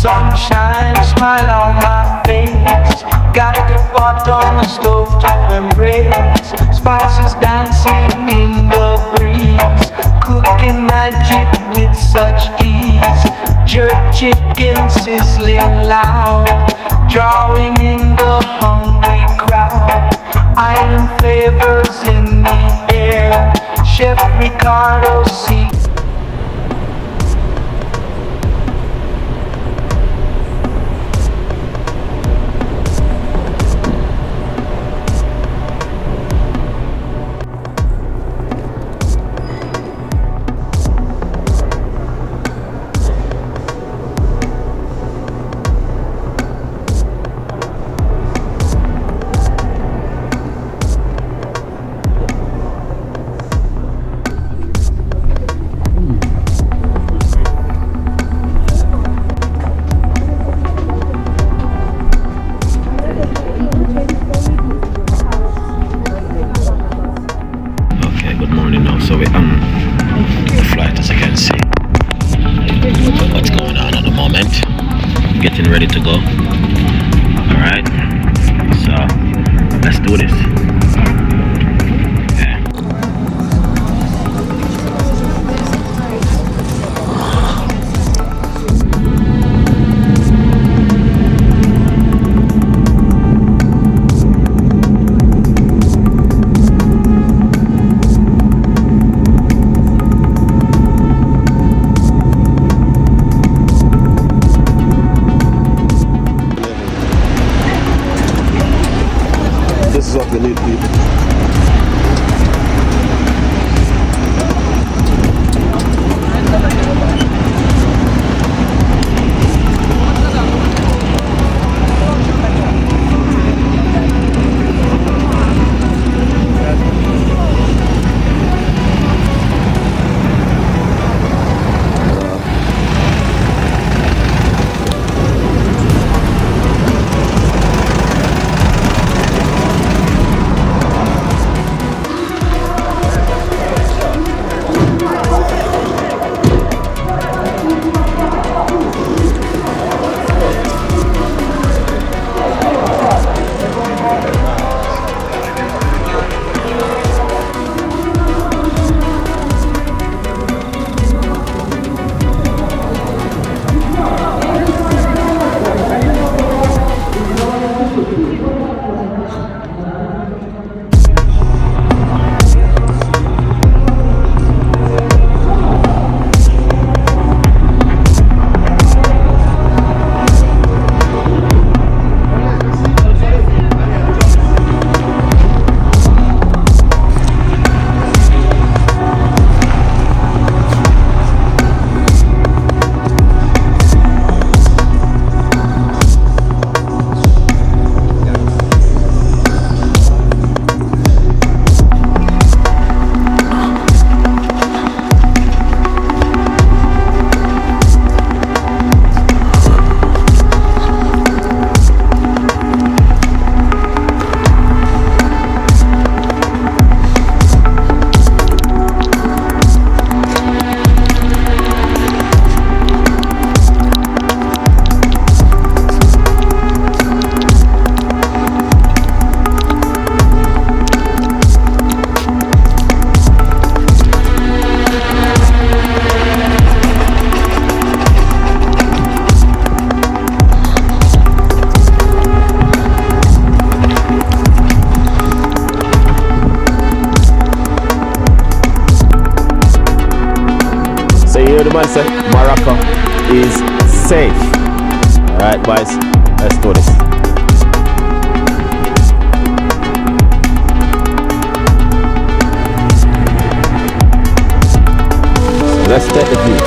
Sunshine, smile on my face. Got the pot on the stove to embrace. Spices dancing in the breeze. Cooking magic with such ease. Jerk chicken sizzling loud. Drawing in the hungry crowd. Island flavors in the air. Chef Ricardo sees. So we the flight, as you can see, what's going on at the moment, getting ready to go. Alright, so let's do this. This is what we need, people. The man said Morocco is safe. Alright boys, let's do this. Let's take the view.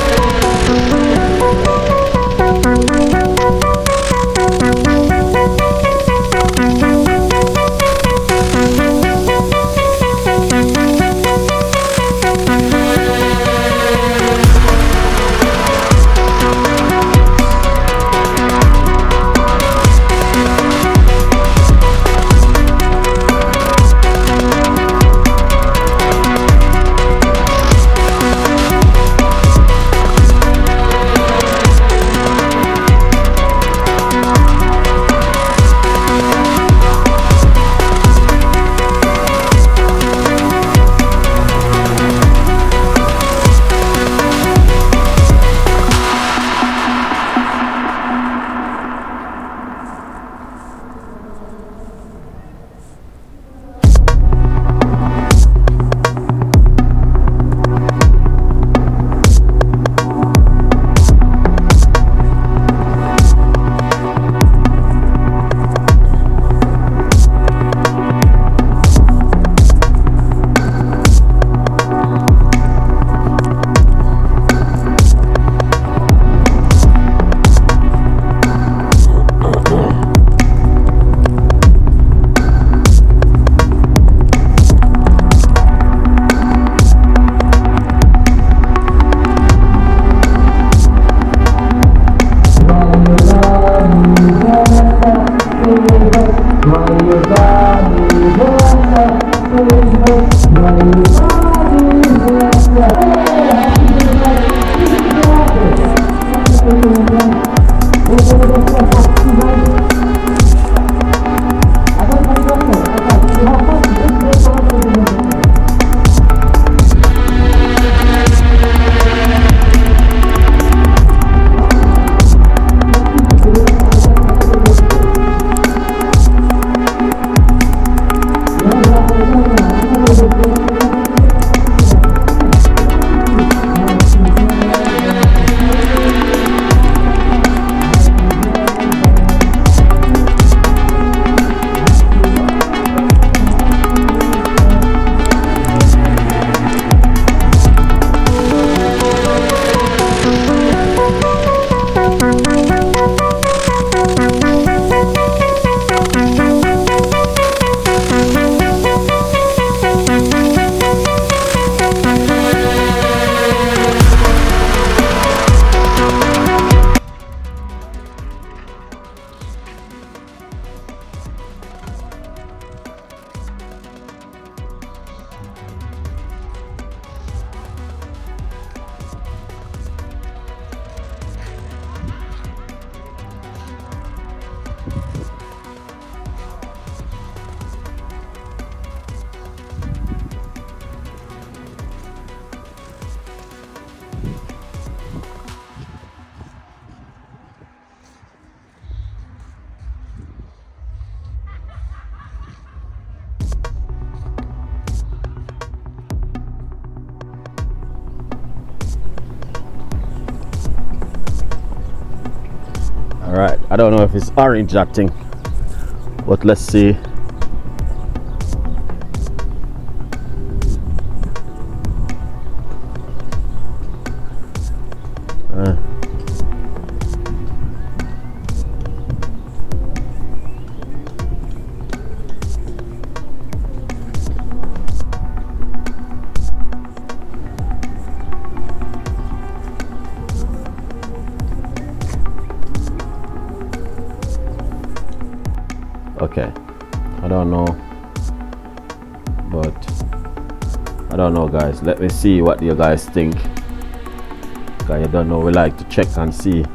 Alright, I don't know if it's orange that thing, but let's see. Okay, I don't know, but I don't know, guys. Let me see what you guys think. Cause you don't know, we like to check and see.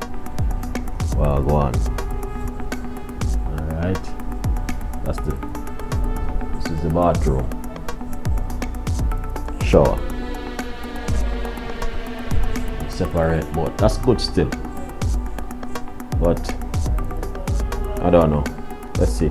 Well, go on. All right, this is the bathroom, shower, separate, but that's good still. But I don't know. Let's see.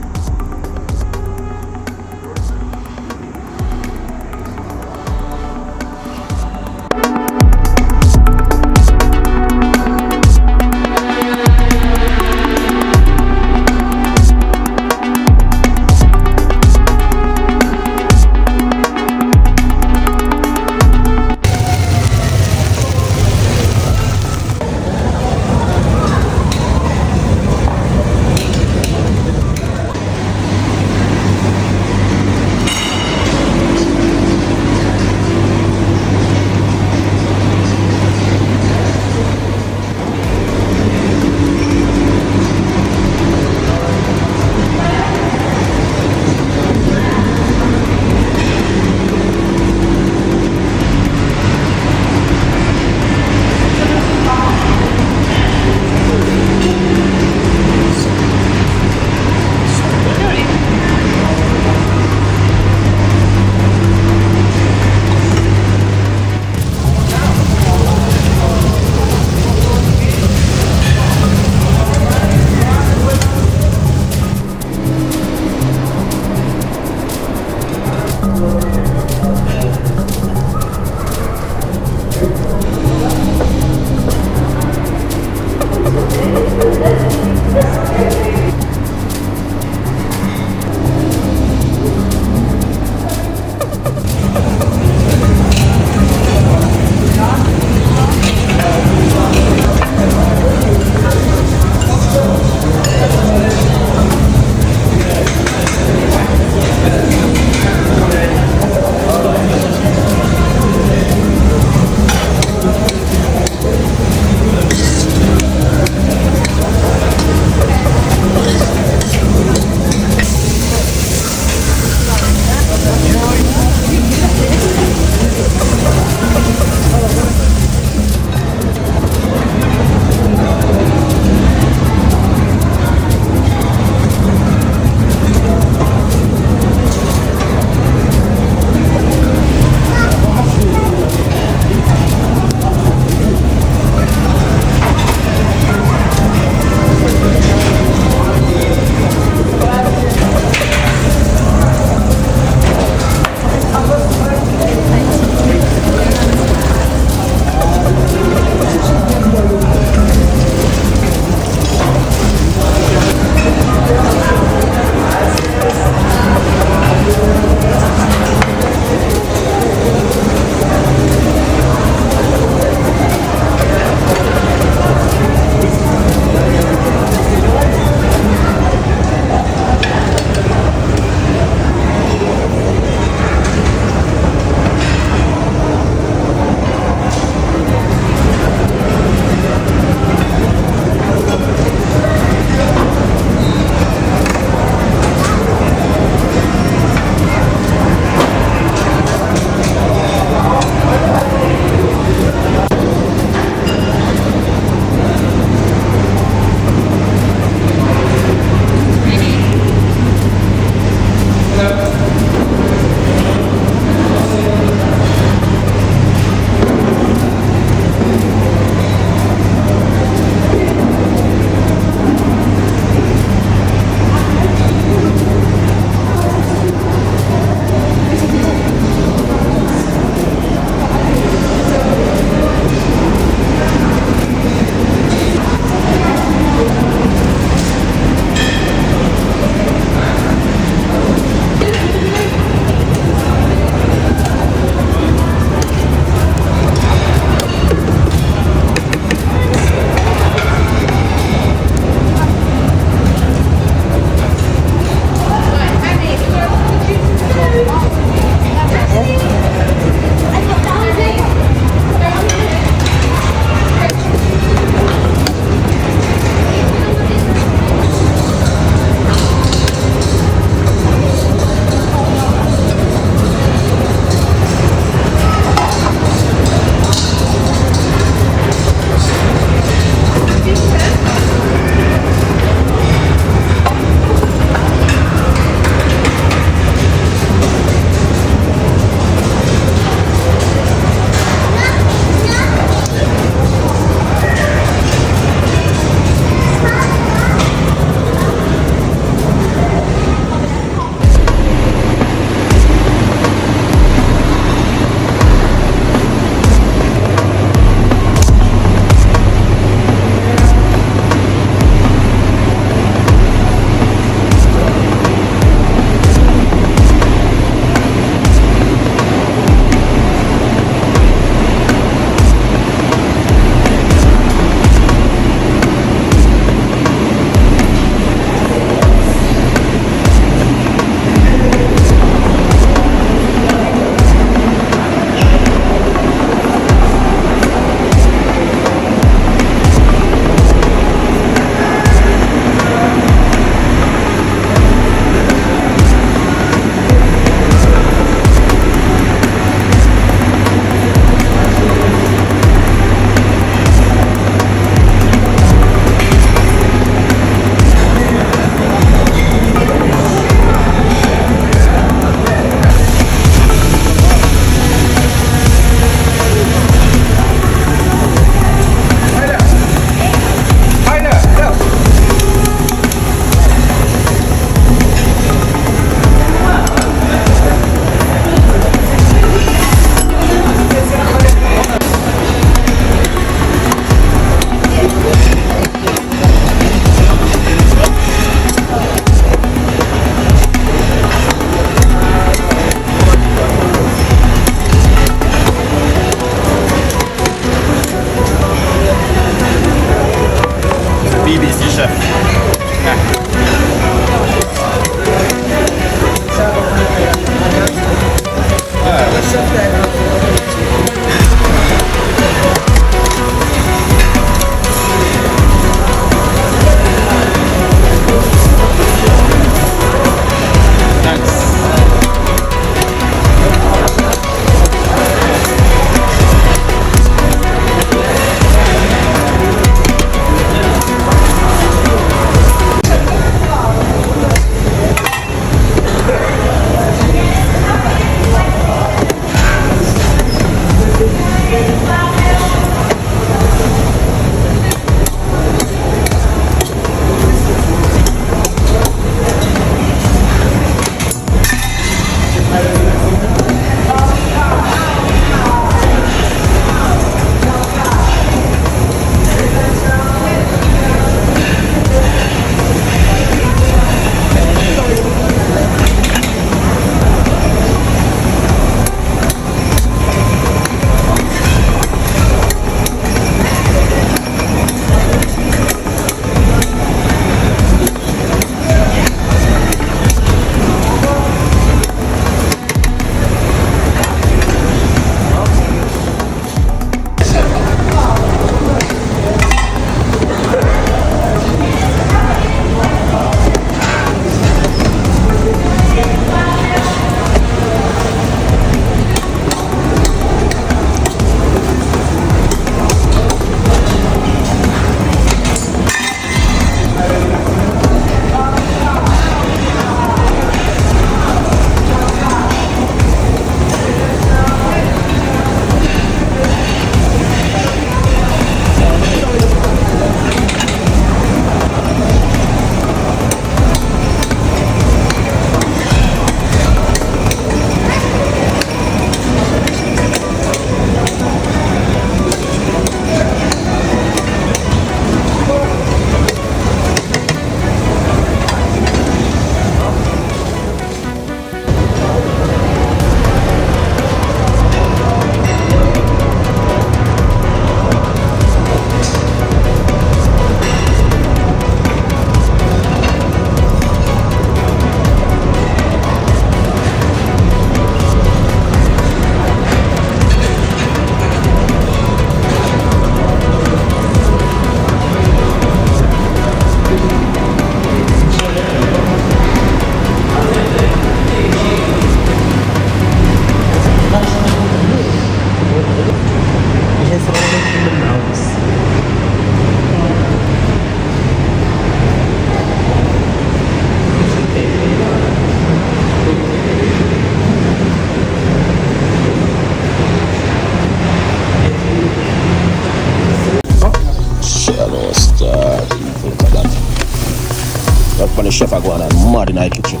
when the chef are going on mad in the kitchen.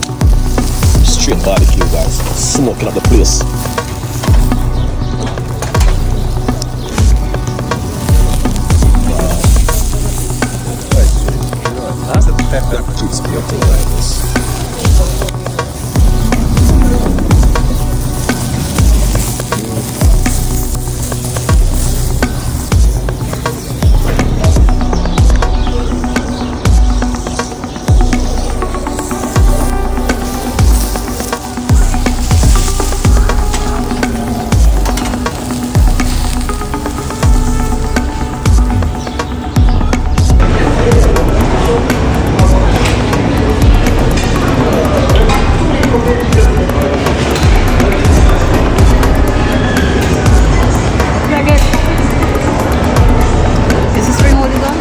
Straight barbecue, guys. Smoking up the place. That's a pepper. Crispy thing like this. Is this ring already done?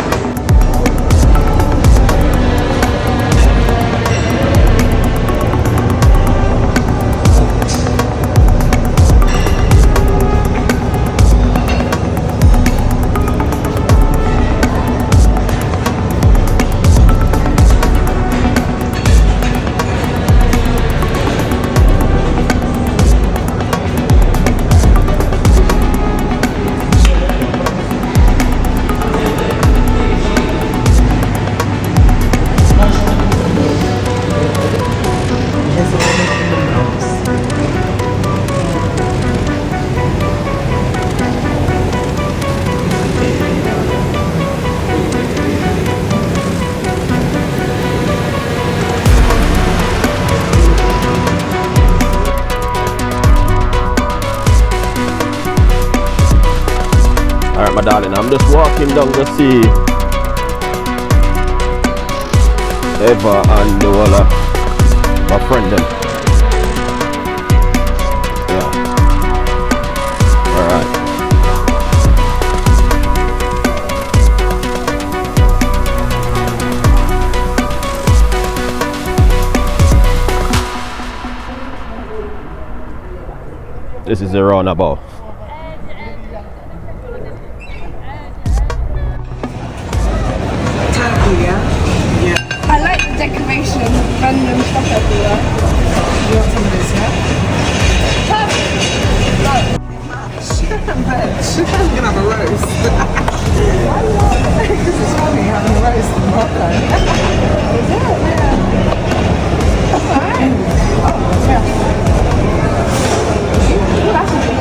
Alright, my darling, I'm just walking down to see Eva and the Walla, my friend them. Yeah. Alright. This is the roundabout. I like the decoration, random stuff everywhere. You want some of this, yeah? Veg. I'm gonna have a roast. Because it's funny having a roast in Morocco. Is it? Yeah. That's alright. Oh, yeah. That's a big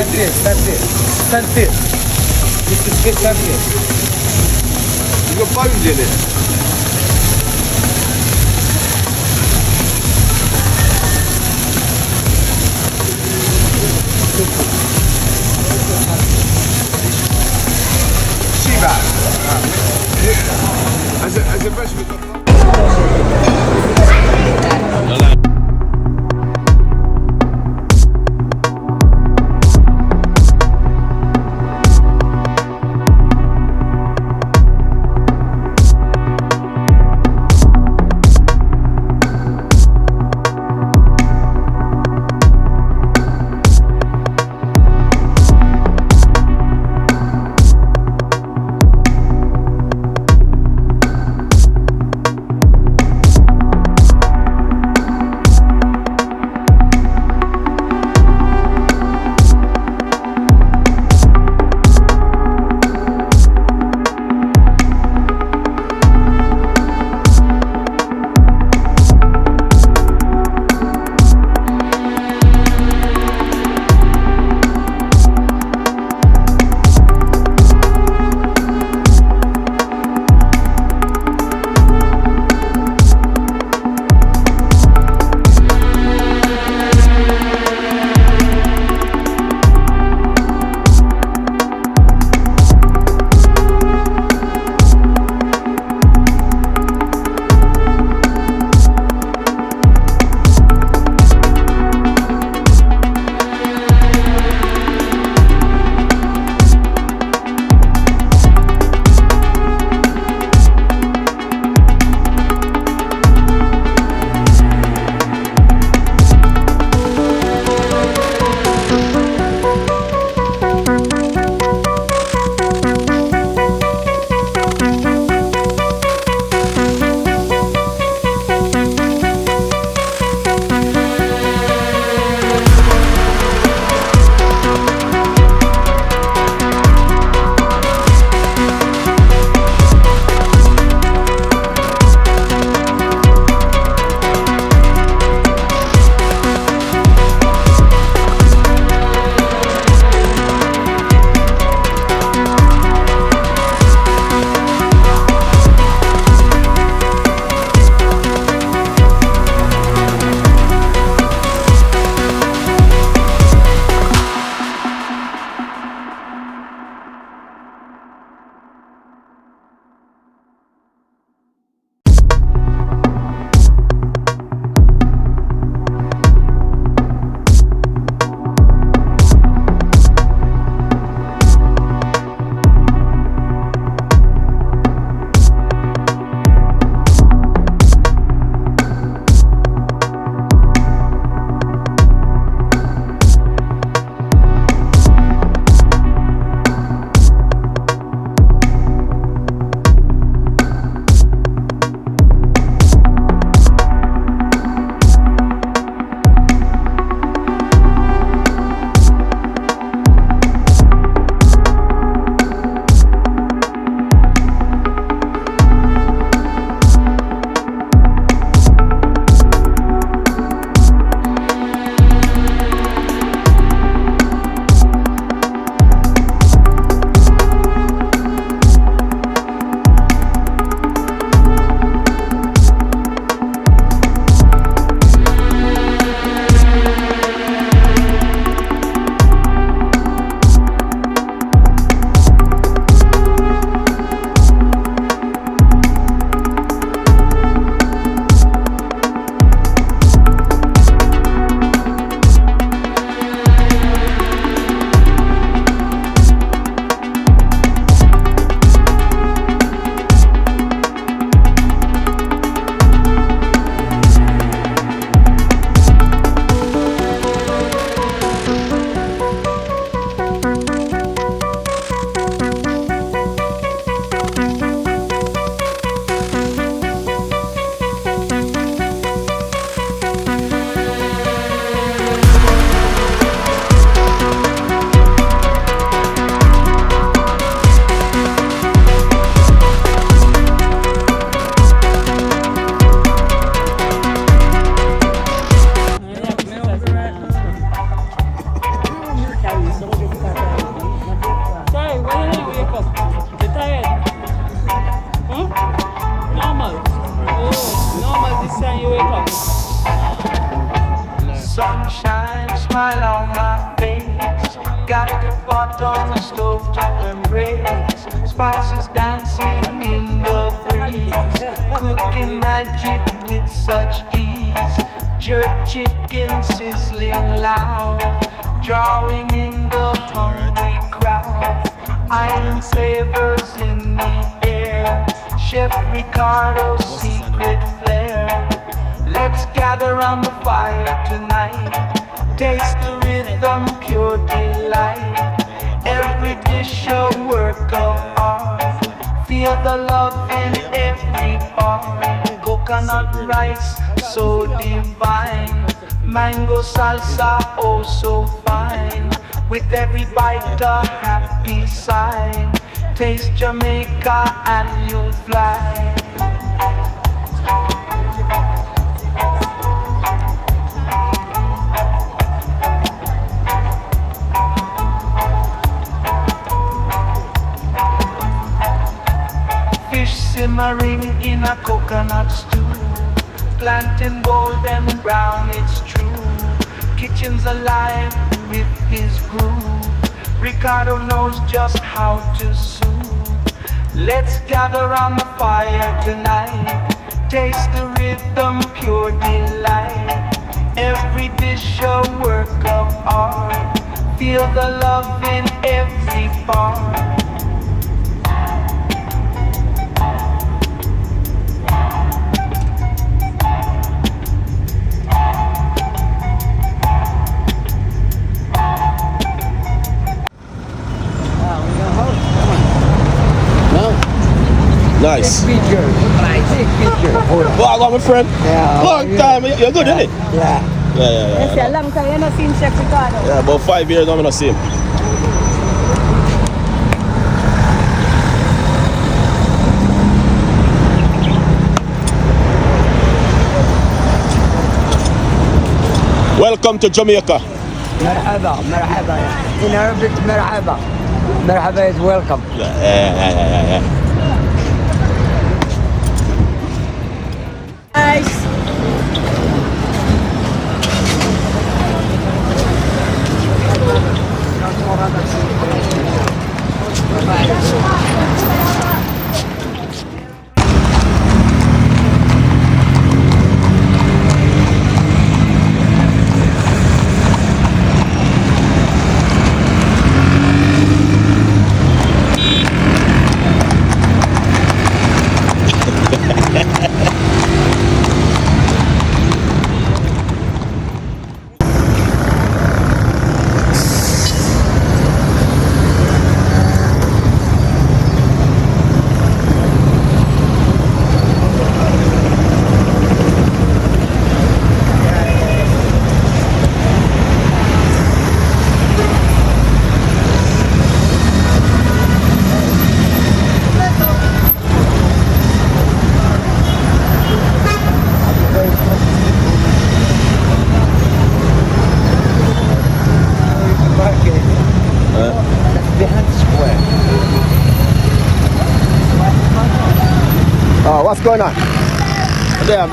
Stand there, stand there. Stand there. This is good, stand there. You got bones in it. Shiva. As a vegetable. pot on the stove to embrace. Spices dancing in the breeze. Cooking magic with such ease. Jerk chicken sizzling loud. Drawing in the hungry crowd. Iron flavors in the air. Chef Ricardo's secret flair. Let's gather around the fire tonight. Taste the rhythm, pure delight. Every dish a work of art. Feel the love in every part. Coconut rice, so divine. Mango salsa, oh so fine. With every bite a happy sign. Taste Jamaica and you'll fly. Fish simmering in a coconut stew. Plantain golden brown, it's true. Kitchen's alive with his groove. Ricardo knows just how to soothe. Let's gather around the fire tonight. Taste the rhythm, pure delight. Every dish a work of art. Feel the love in every part. Nice. Take picture. Well, I got my friend. Yeah. Long time. You're good, isn't it? Yeah. Yeah. Yes, a long time you not seen Chef Ricardo. Yeah, about 5 years I'm gonna see him. Welcome to Jamaica. مرحبا مرحبا. In Arabic مرحبا. مرحبا is welcome. Yeah. Nice. Oh, what's going on? There.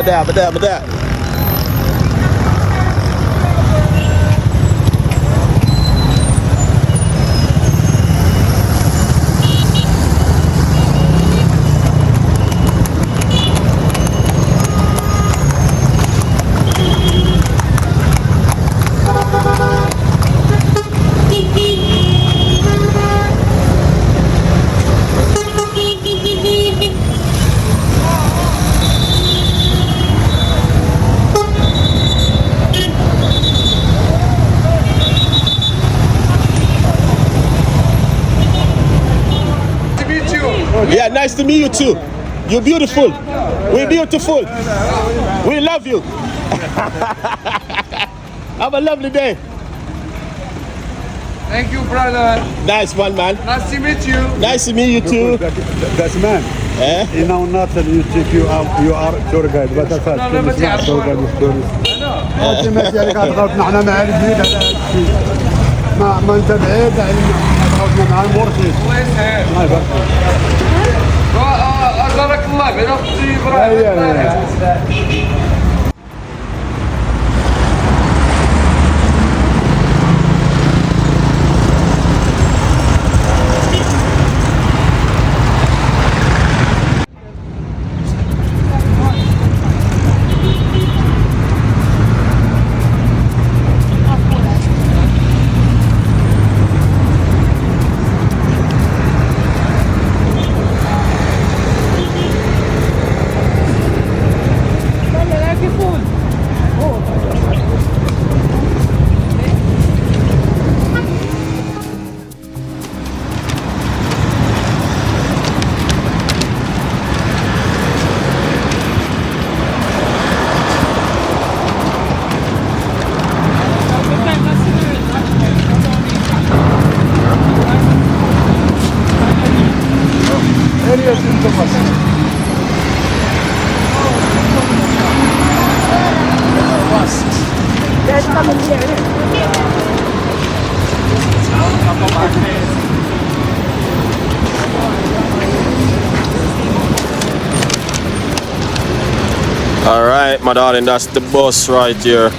Yeah, nice to meet you too. You're beautiful. We're beautiful. We love you. Have a lovely day. Thank you, brother. Nice one, man. Nice to meet you. Nice to meet you too. That's man. Eh? You know not that you think you are tour guide, but that's not tour guide with tourists. انت ماشي عليك ضغطنا احنا مع الجديد على هذا الشيء. ما انت بعيد علينا ضغطنا مع المرشد. الله يسهل. الله يبارك بارك الله فيك. اختي ابراهيم. All right, my darling, that's the bus right here.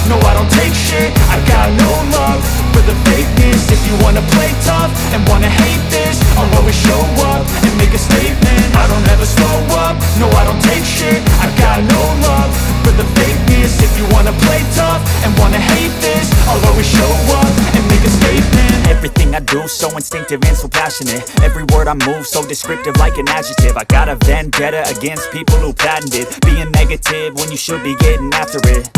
No, got no love for the fakeness. If you wanna play tough and wanna hate this, I'll always show up and make a statement. I don't ever slow up, no I don't take shit. I got no love for the fakeness. If you wanna play tough and wanna hate this, I'll always show up and make a statement. Everything I do so instinctive and so passionate. Every word I move so descriptive like an adjective. I got a vendetta against people who patented being negative when you should be getting after it.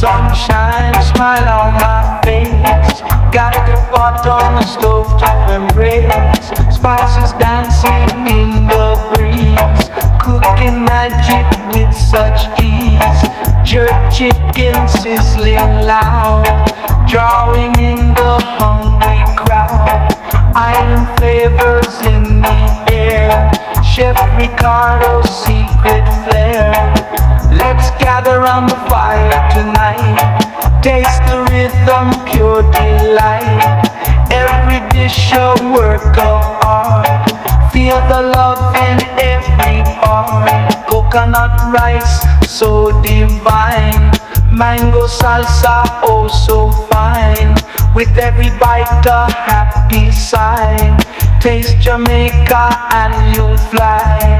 Sunshine, smile on my face. Got the pot on the stove to embrace. Spices dancing in the breeze. Cooking magic with such ease. Jerk chicken sizzling loud. Drawing in the hungry crowd. Iron flavors in the air. Chef Ricardo's secret flair. Let's gather round the fire tonight. Taste the rhythm, pure delight. Every dish a work of art. Feel the love in every part. Coconut rice, so divine. Mango salsa, oh so fine. With every bite a happy sign. Taste Jamaica and you'll fly.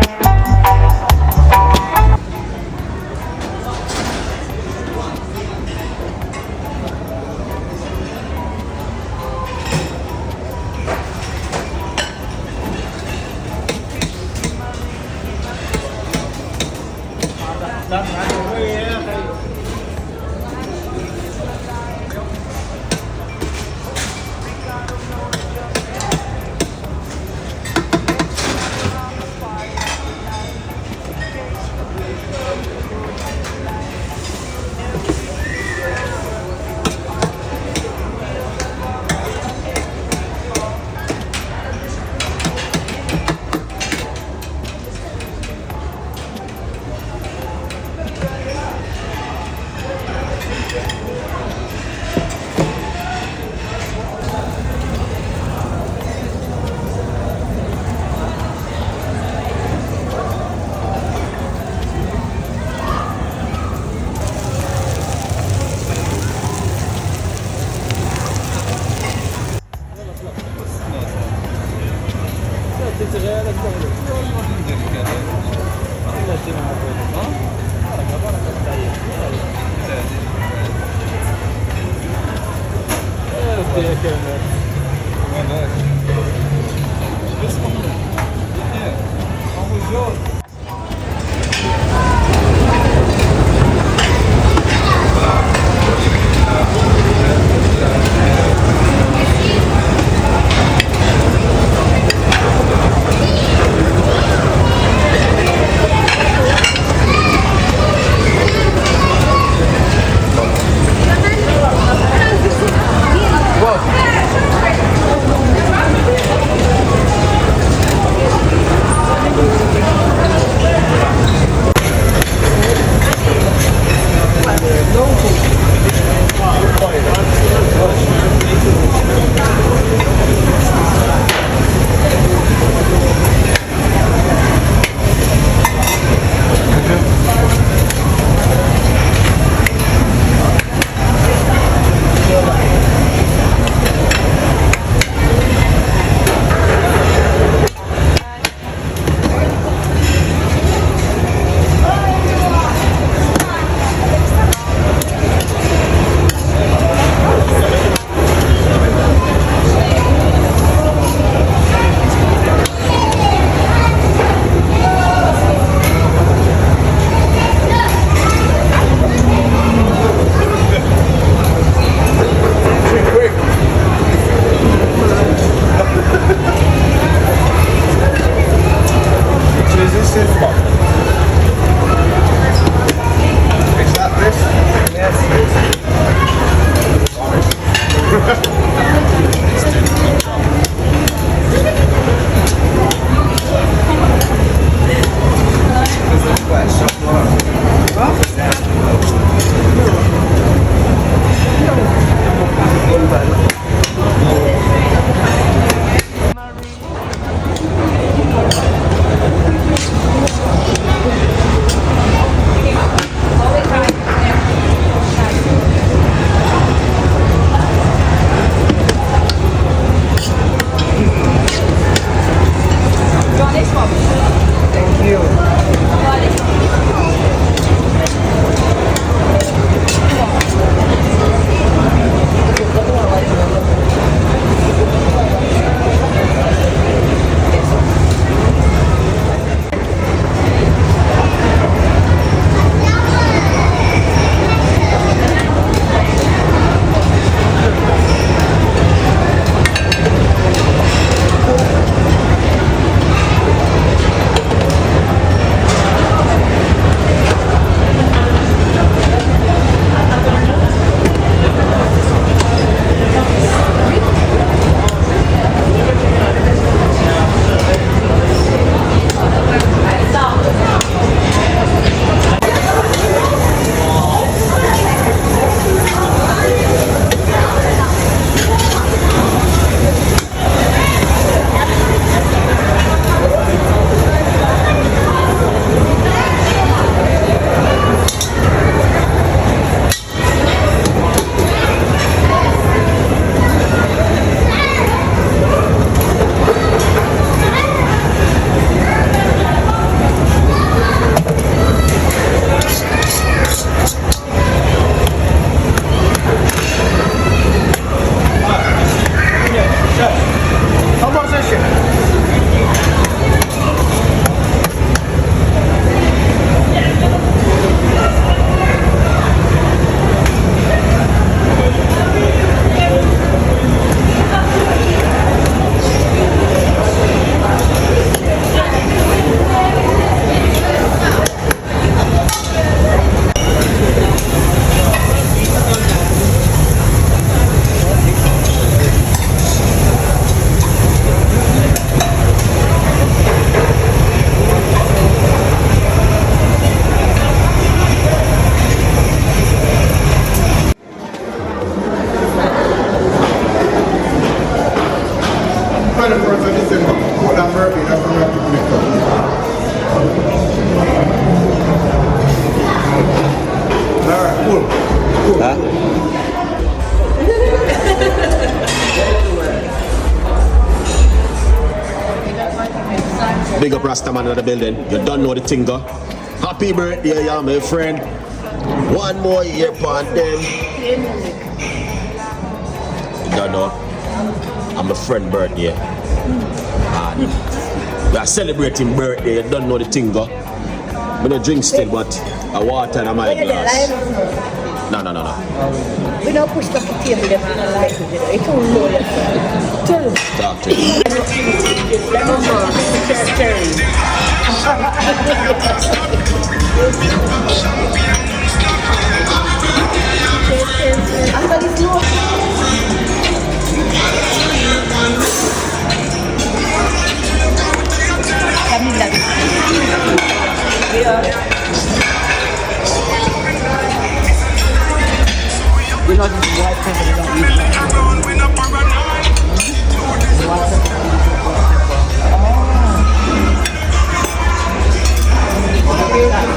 Big up Rastaman in the building. You don't know the thing, go. Happy birthday, yeah, my friend. One more year upon them. You don't know. I'm my friend birthday. And we are celebrating birthday. You don't know the thing, go. I don't drink still, but a water in my glass. No. We don't push the table if we don't like it. It's all low. Talk to you. You know, this is white pepper, they don't use that.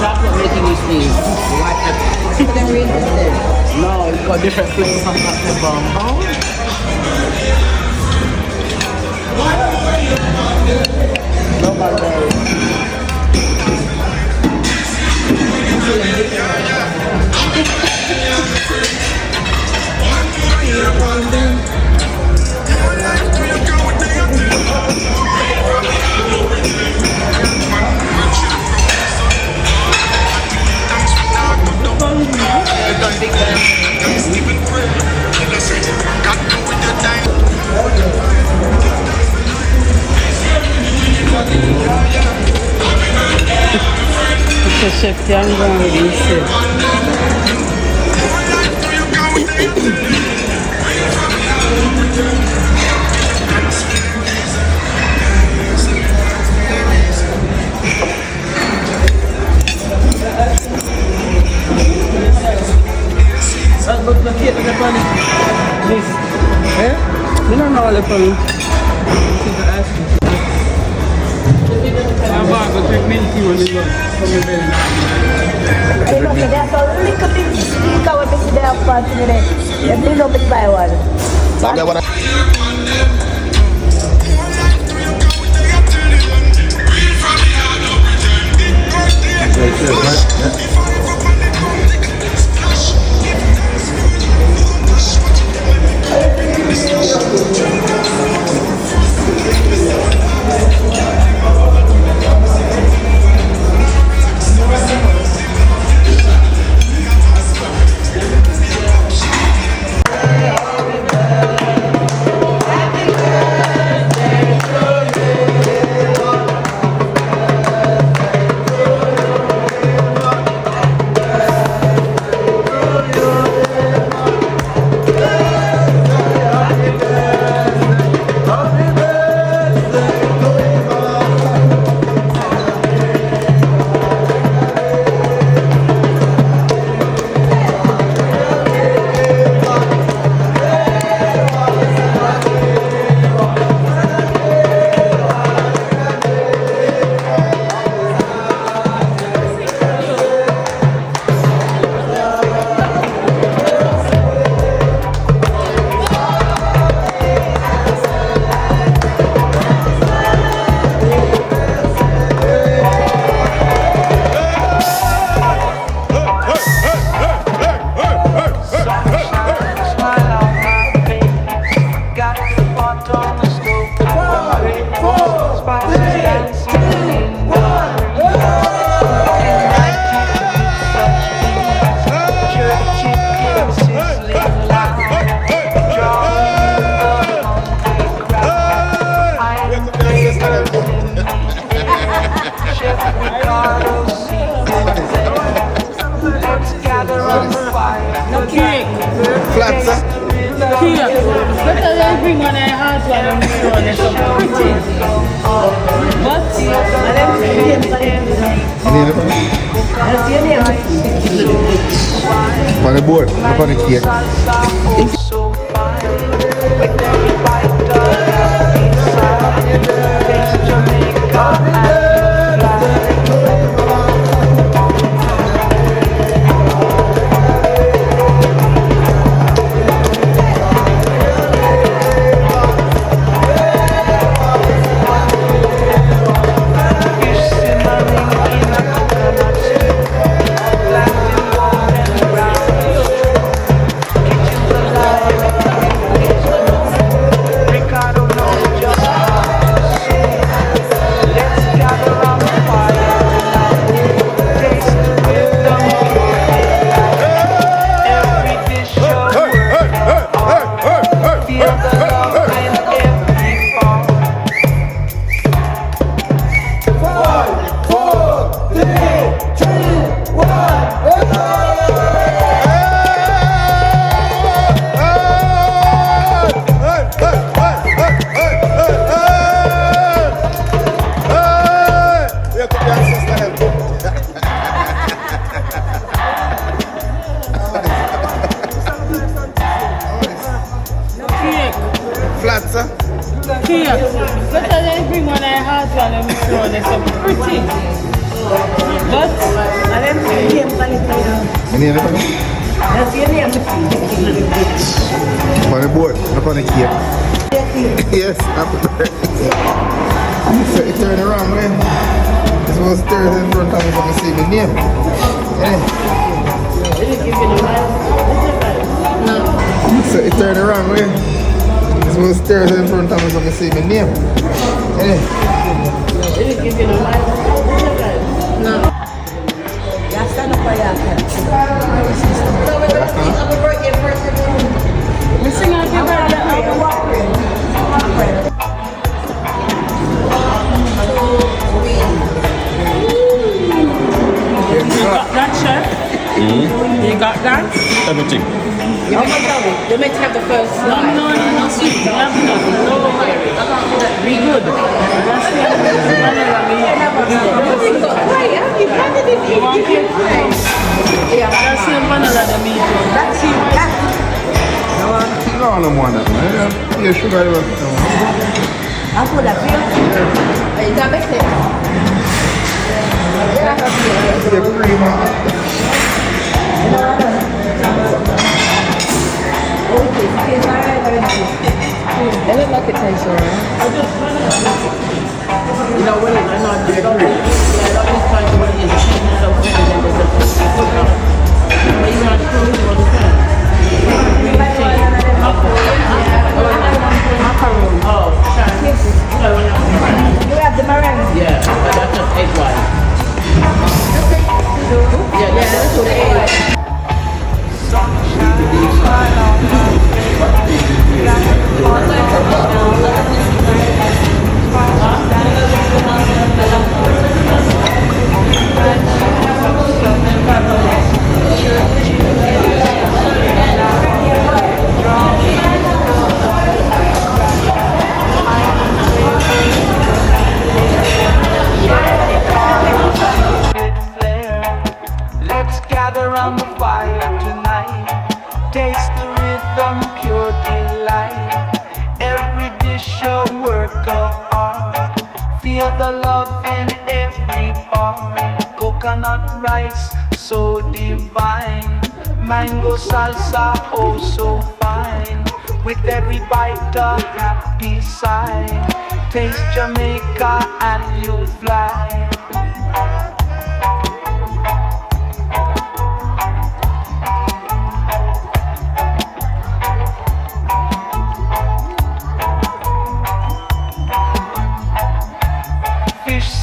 That's what making you sneeze. White pepper. No, it's got different flavors from that pepper. Chef Tiango dice you don't know all the fun. On the board, up on the cake. on them throwing them so pretty. But I them name Valentine. My name is That's your name. on the board, up on the cape. Yes, happy birthday. So you turn around, man. This was Thursday in front of me, so I see my name. Yeah. So you turn around, man. This was Thursday in front of me, so I see my name. Yeah. No. You stand up for your happy birthday first. We sing happy birthday. You got that, chef? You got that? Everything. You meant to have the first slide. No, sweet. You have nothing. No, be good. You want cake? Yeah, that's the vanilla the meat. That's it. No, I don't want that, man. Yeah, sugar. I'll put that here. Is that better? The cream. They look like it tastes alright. You know what? I'm not just trying to win in the chicken so good and then there's a food color. But you want to cook it all the time. Macaron. Oh, Chinese. You have the meringue? Yeah, but that's just egg white. Yeah, that's what it is. Let's gather round the fire tonight. Taste the rhythm, pure delight. Every dish a work of art. Feel the love in every part. Coconut rice, so divine. Mango salsa, oh so fine. With every bite a happy sigh. Taste Jamaica and you'll fly.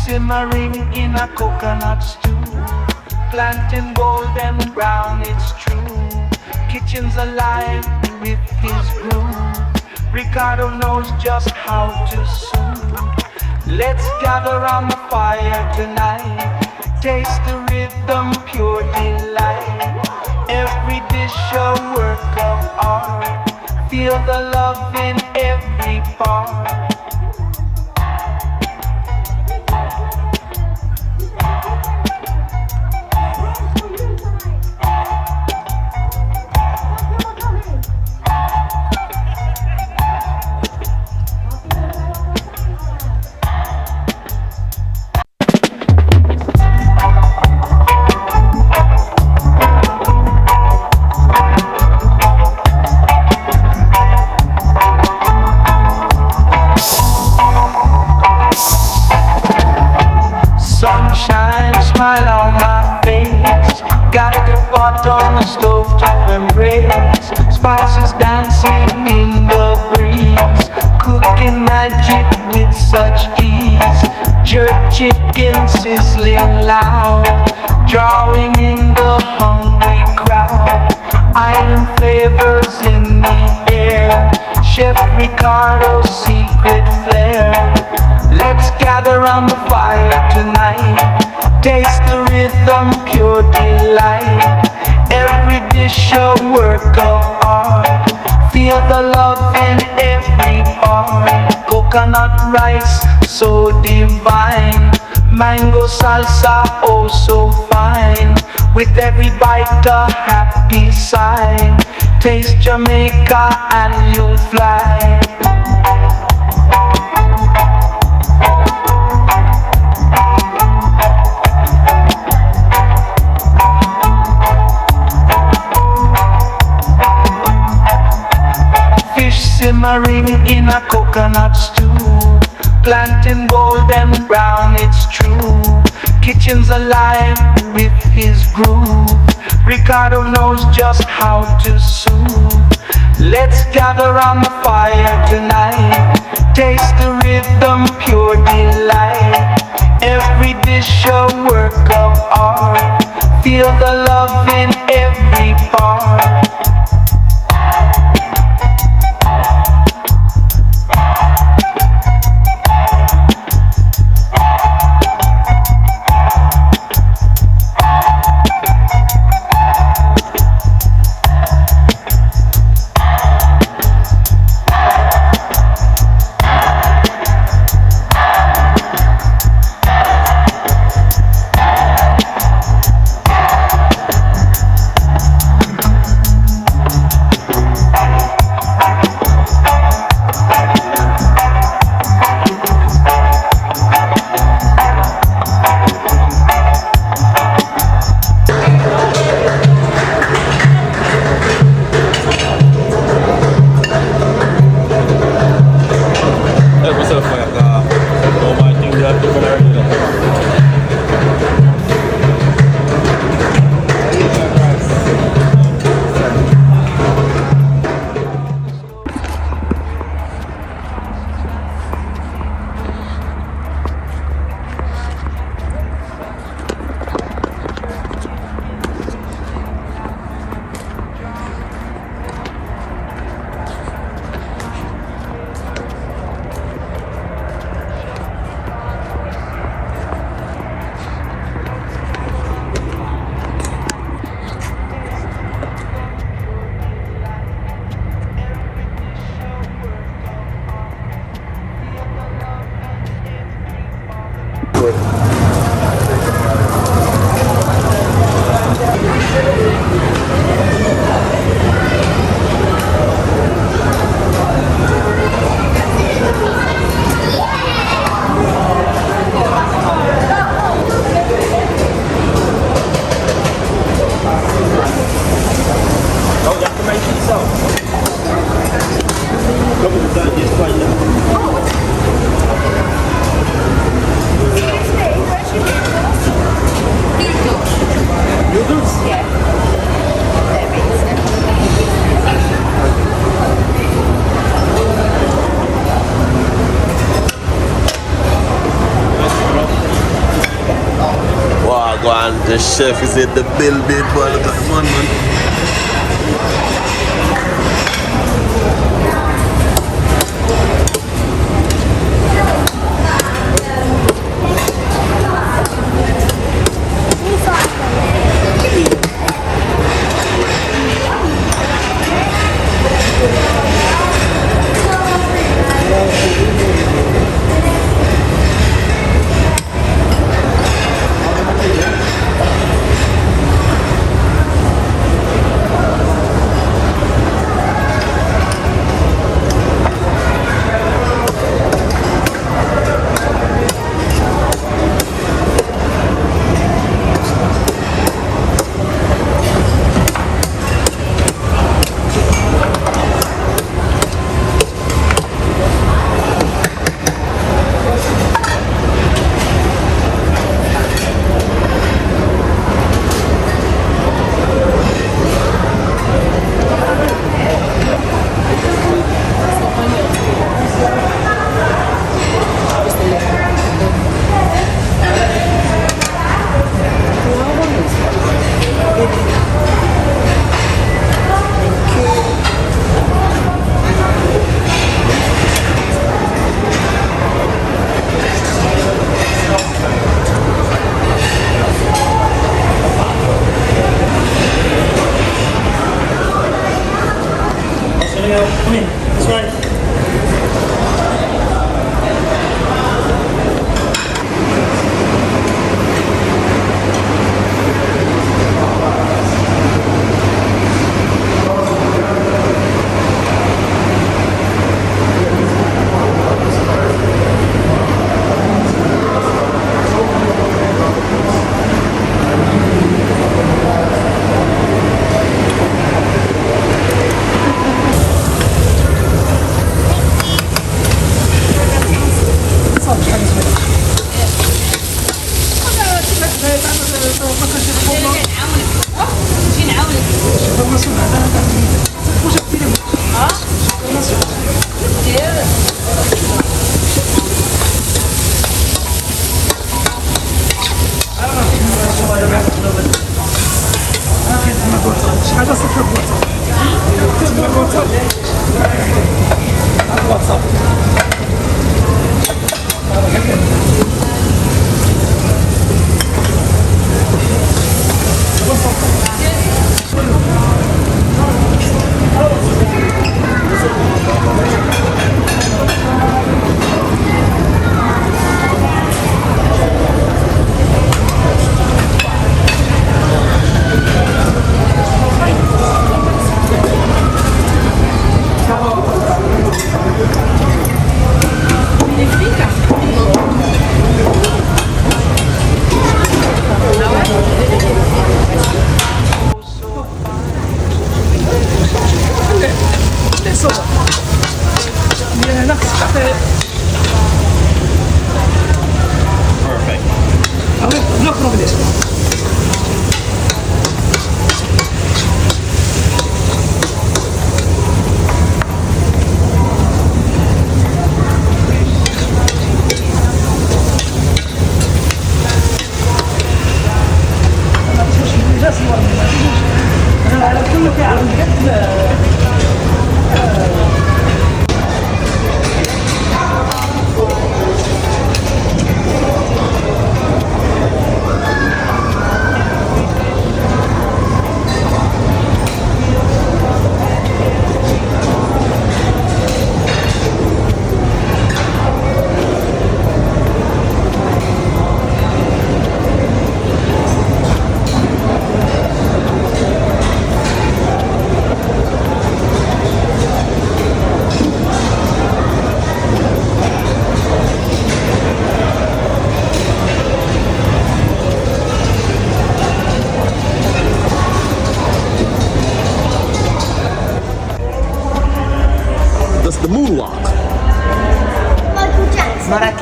Simmering in a coconut stew, plantain golden brown, it's true. Kitchen's alive with his groove. Ricardo knows just how to soothe. Let's gather round the fire tonight. Taste the rhythm, pure delight. Every dish a work of art. Feel the love in every part. Smile on my face. Got the pot on the stove to embrace. Spices dancing in the breeze. Cooking magic with such ease. Jerk chicken sizzling loud. Drawing in the hungry crowd. Island flavors in the air. Chef Ricardo's secret flair. Let's gather round the fire tonight. Taste the rhythm, pure delight. Every dish a work of art. Feel the love in every part. Coconut rice, so divine. Mango salsa, oh so fine. With every bite a happy sigh. Taste Jamaica and you'll fly. simmering in a coconut stew. Planting golden brown, it's true. Kitchen's alive with his groove. Ricardo knows just how to soothe. Let's gather on the fire tonight. Taste the rhythm, pure delight. Every dish a work of art. Feel the love in every part. The chef is in the building, but look at the man.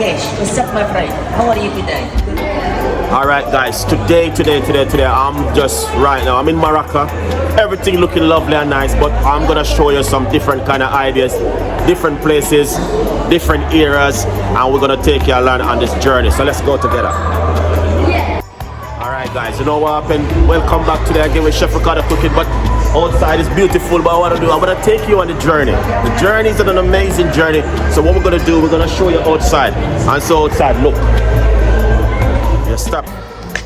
Rakesh. What's up, my friend? How are you today? All right, guys. Today, I'm just right now. I'm in Morocco. Everything looking lovely and nice, but I'm gonna show you some different kind of ideas, different places, different eras, and we're gonna take you along on this journey. So let's go together. All right, guys. You know what happened? Welcome back today again with Chef Ricardo cooking, but outside is beautiful. But what I want to do, I'm gonna take you on the journey. The journey is an amazing journey. So what we're gonna do, we're gonna show you outside. And so outside, look. Stop.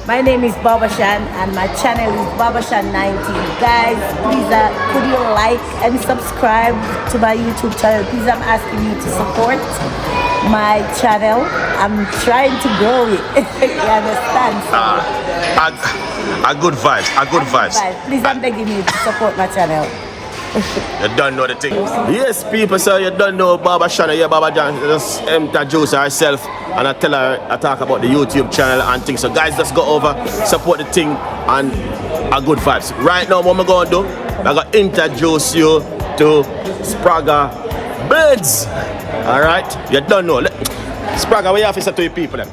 My name is Baba Shan and my channel is Baba Shan 19. Guys, please could you like and subscribe to my YouTube channel? Please, I'm asking you to support my channel. I'm trying to grow it. You understand? A good vibes. Please, I'm begging you to support my channel. You don't know the thing. Yes, people, so you don't know Baba Shan. Yeah, Baba Jan just introduce herself and I tell her, I talk about the YouTube channel and things. So guys, let's go over, support the thing and a good vibes. Right now, what I'm going to do, I'm going to introduce you to Spraga Benz. Alright? You don't know. Spraga, what you have to say to your people then?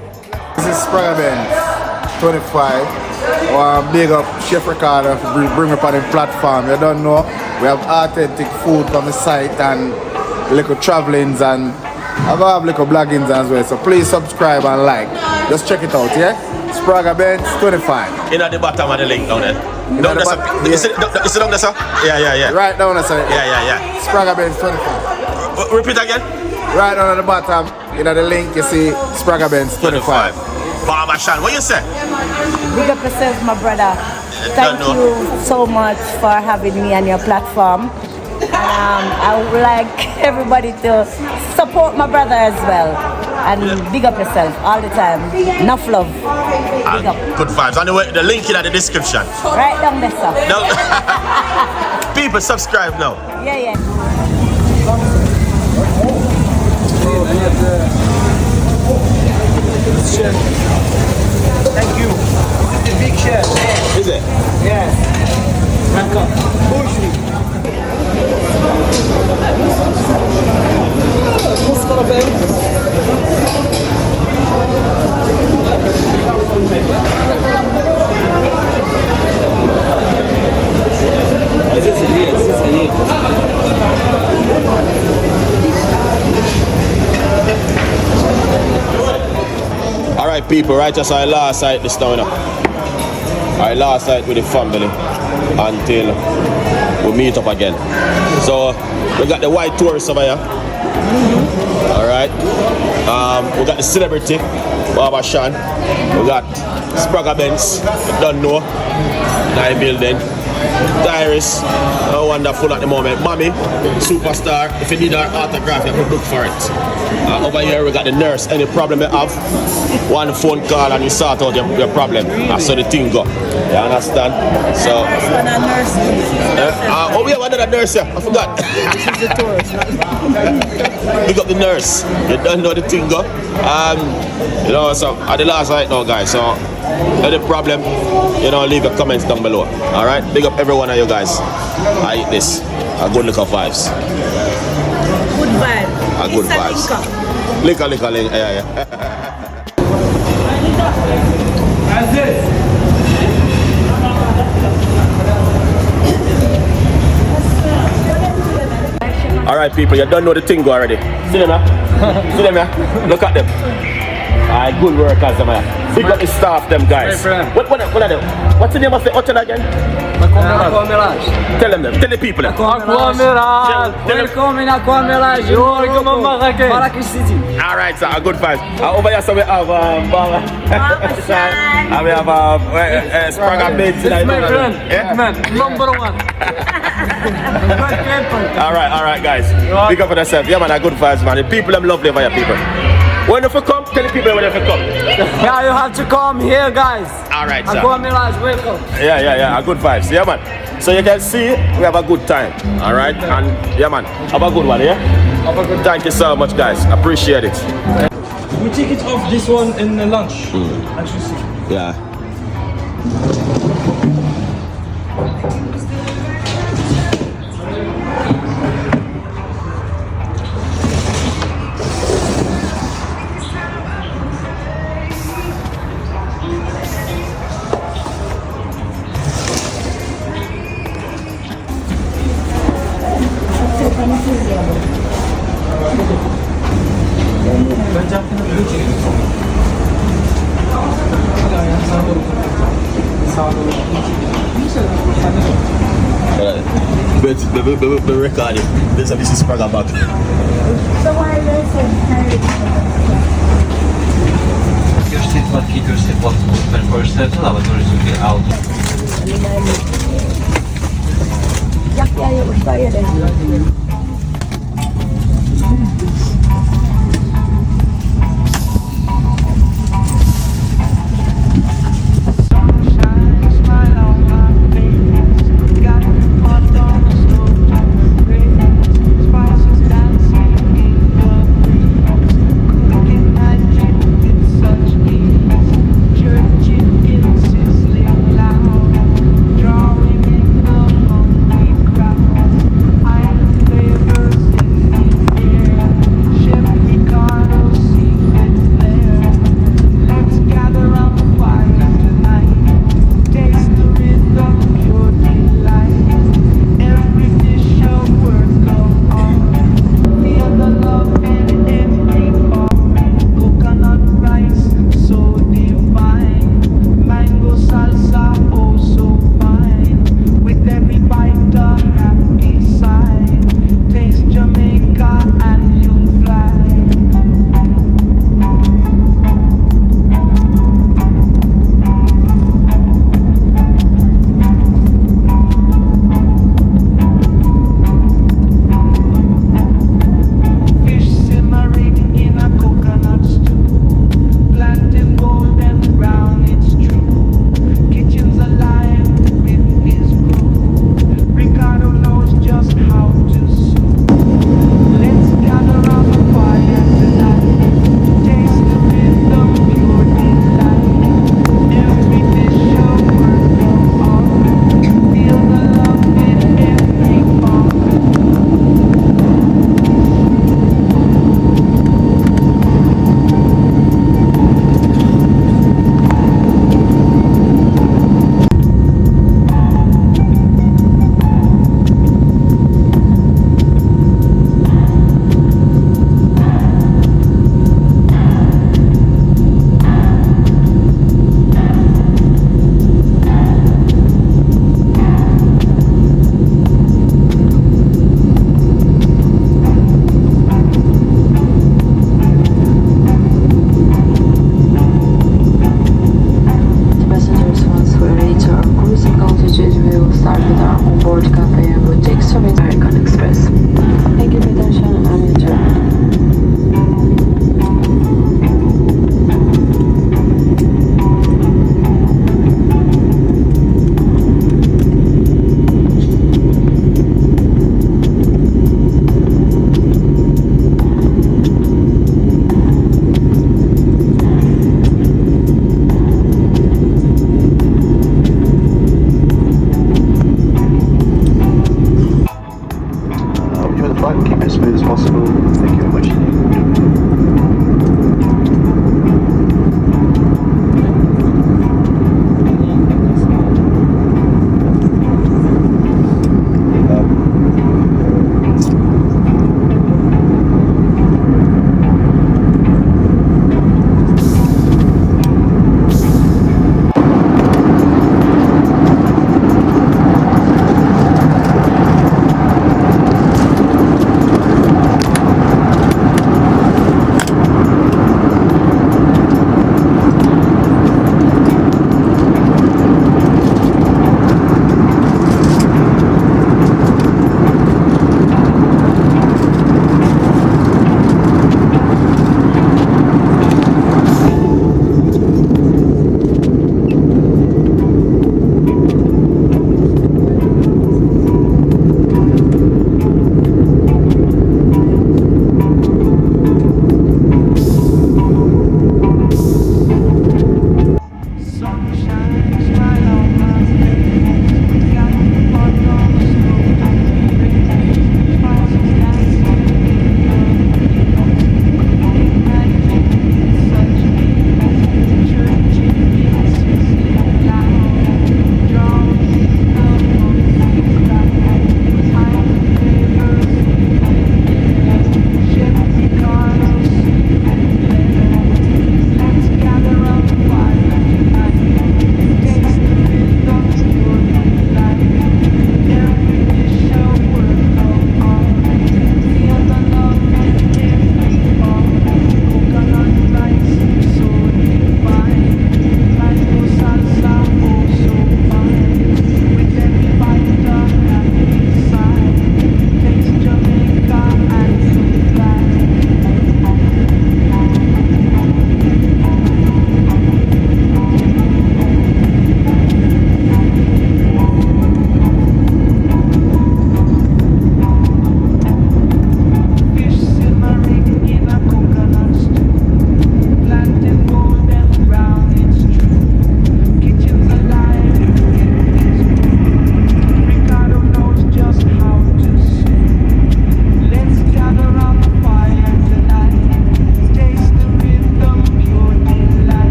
This is Spraga Benz, 25. Big up Chef Ricardo for bring me up on the platform. You don't know, we have authentic food from the site and little travelings and I go have little bloggings as well. So please subscribe and like. Just check it out, yeah? Spraga Benz 25. In at the bottom of the link down there. Is it down there, sir? Yeah. Right down there, sir. Yeah. Spraga Benz 25. Repeat again. Right down at the bottom, in the link you see Spraga Benz 25. Baba Shan, what you say? Big up yourself, my brother. Thank you so much for having me on your platform. I would like everybody to support my brother as well. And big up yourself all the time. Enough love. Big up. Good vibes. And the link in the description. Right down there, sir. No. People, subscribe now. Yeah. Thank you. The big chef. Is it? Yes. Welcome. Push me. Alright people, right as I last sight this town. I last sight with the family until we meet up again. So we got the white tourists over here. Alright. We got the celebrity, Baba Shan. We got Spraga Benz, don't know. Nine building. Diaries, wonderful at the moment. Mommy, superstar. If you need our autograph, you have to look for it. Over here we got the nurse. Any problem you have, one phone call and you sort out your problem. That's how the thing go. You understand? So we have another nurse here. I forgot. Pick up the nurse. You don't know the thing go. So at the last right now, guys. So any problem, leave your comments down below. Alright? Big up every one of you guys. I eat this. A good look of vibes. Good vibe. A good vibes. Liquor. Yeah. How's this? Alright people, you don't know the thing go already. See them here? See them here? Look at them. Alright, good workers them here. Big up the staff them guys. What are they? What's the name of the hotel again? Aqua Mirage. Tell them. Tell the people. Aqua Mirage. Welcome in Aqua Mirage. You welcome in Marrakech. Marrakech City. Alright, so a good vibes. Over here so we have Baba Shan. And we have Spraga Benz. It's my friend. Yeah? Man, number one. Alright guys. Big up for yourself. Yeah man, a good vibes man. The people them lovely over here people. When you come, tell the people when you come. Yeah, you have to come here guys. Alright sir. Aqua Mirage, welcome. Yeah, a good vibes. Yeah man. So you can see we have a good time. Alright, and yeah man, have a good one, yeah? Have a good Thank you so much guys. Appreciate it. We take it off this one in the lunch. Actually. Yeah. But recording. This is Spraga back. So why are they so First hit what first step, I was going to get out. Yeah, we're tired. Drawing in the hungry crowd, I am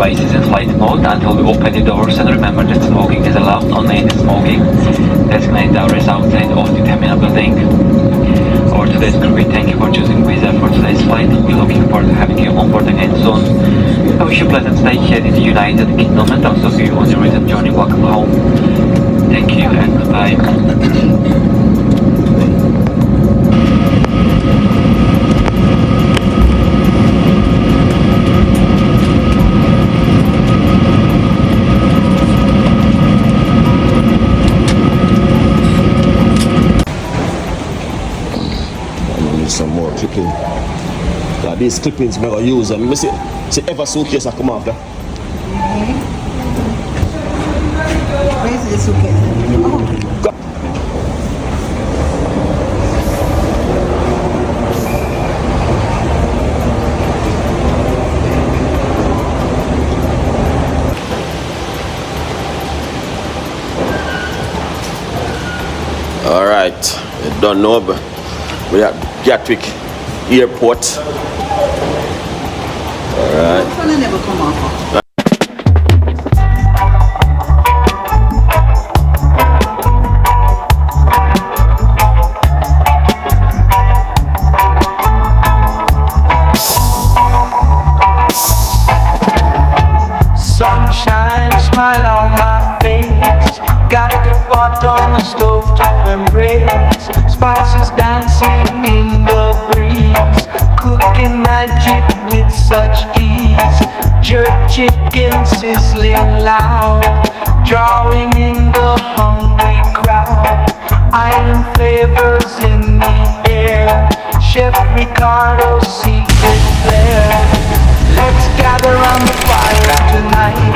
devices in flight mode until we open the doors, and remember that smoking is allowed only in the smoking designated areas outside of the terminal building. For today's crew, we thank you for choosing Wizz Air for today's flight. We're looking forward to having you on board again soon. I wish you a pleasant stay here in the United Kingdom and also see you on your return journey. Welcome home. Thank you and goodbye. Some more clipping. Now these clippings I'm gonna use and see every suitcase I come off there. Where's the suitcase? All right, you don't know, but we're at Gatwick Airport. All right. This one never come off. Sunshine, smile on my face. Got the pot on the stove top embrace. Spices dancing in the breeze. Cooking magic with such ease. Jerk chicken sizzling loud. Drawing in the hungry crowd. Iron flavors in the air. Chef Ricardo's secret flair. Let's gather around the fire tonight.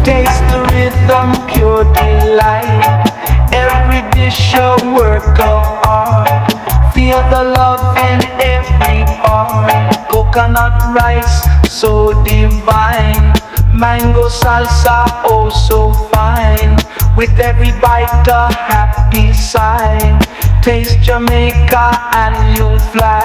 Taste the rhythm, pure delight. Every dish a work of art. Feel the love in every part. Coconut rice, so divine. Mango salsa, oh so fine. With every bite a happy sign. Taste Jamaica and you'll fly.